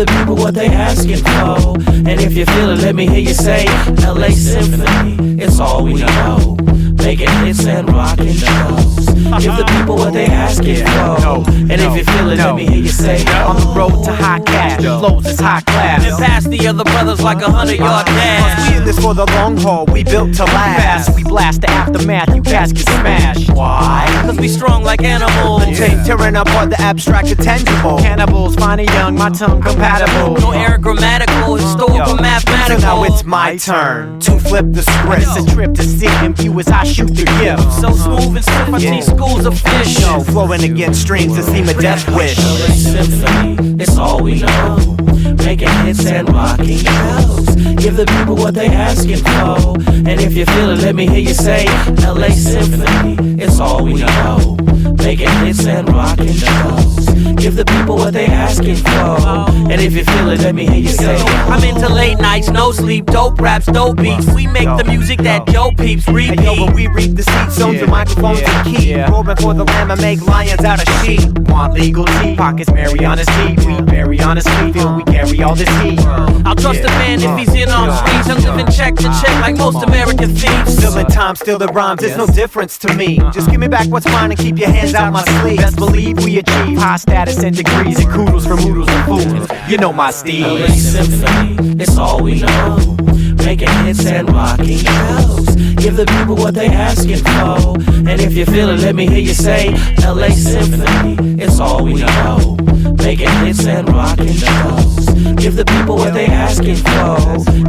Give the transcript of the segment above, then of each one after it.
the people what they asking for. And if you feel it, let me hear you say LA Symphony, it's all we know. Making hits and rocking shows. Give the people what they asking for. And if you feel it, let me hear you say on the road to high cash, flows is high class. And past the other brothers like 100-yard dash. We in this for the long haul, we built to last. We blast the aftermath, you cats get smashed. Why? Cause we strong like animals. Tearing apart the abstract and tangible. Cannibals, fine and young, my tongue compatible. No error grammatical, historical, mathematical. So now it's my turn to flip the script. It's a trip to see and view as I shoot the gift. So smooth and stiff, I teach schools of fish. Flowing against streams that seem a death wish. LA Symphony, it's all we know. Making hits and rocking shows. Give the people what they asking for. And if you feel it, let me hear you say LA Symphony, it's all we know. Making hits and rocking shows. Give the people what they asking for. And if you feel it, let me hear you say I'm into late nights, no sleep, dope raps, dope beats. We make the music that Joe peeps repeat. Hey, yo, but we reap the seeds, zones and microphones and key. Roaring for the lamb and make lions out of sheep. Want legal tea, pockets marry on his feet. We bury honestly, feel we carry all this heat. I'll trust a man if he's in on streets. I'm living check to check like most American thieves. Still in time, still the rhymes, there's no difference to me. Just give me back what's mine and keep your hands out my sleeve. Best believe we achieve high status and degrees and kudos for moodles and fools. You know my style. LA Symphony, it's all we know. Making hits and rocking shows. Give the people what they asking for. And if you feel it, let me hear you say LA Symphony, it's all we know. Making hits and rocking shows. Give the people what they asking for.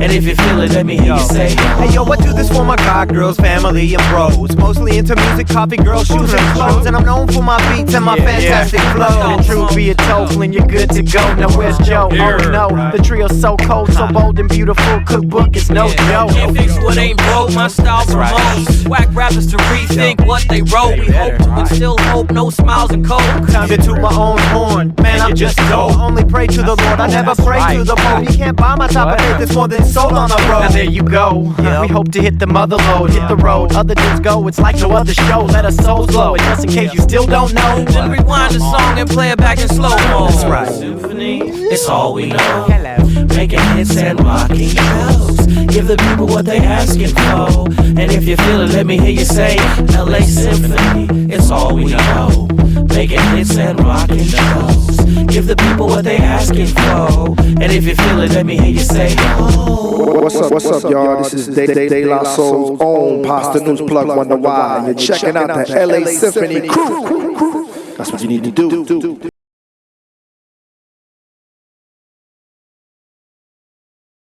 And if you feel it, let me hear you say hey yo, I do this for my god girls, family and bros. Mostly into music, coffee, girls, shoes and clothes. And I'm known for my beats and my fantastic flow. The truth be told, when you're good to go. Now where's Joe? Oh no, the trio's so cold, so bold and beautiful. Cookbook is no joke. Can't fix what ain't broke, my style promotes. Whack rappers to rethink what they wrote. We hope to instill hope, no smiles and coke. Time to toot my own horn, man, I'm just dope. I only pray to the Lord, I never pray to the Pope. You can't buy my type of faith, it's more than sold on the road. Now there you go, we hope to hit the mother load, hit the road. Other dudes go, it's like no other show. Let us souls glow, and just in case you still don't know, then rewind the song and play it back in slow-mo. That's right. Symphony, it's all we know. Making hits and rocking shows. Give the people what they asking for. And if you feel it, let me hear you say LA Symphony, it's all we know. Making hits and rocking shows. Give the people what they asking for. And if you feel it, let me hear you say oh. What's up, y'all? This is De La Soul's own Pasta News Plug Wonder Why. You're checking out the LA Symphony crew. That's what you need to do.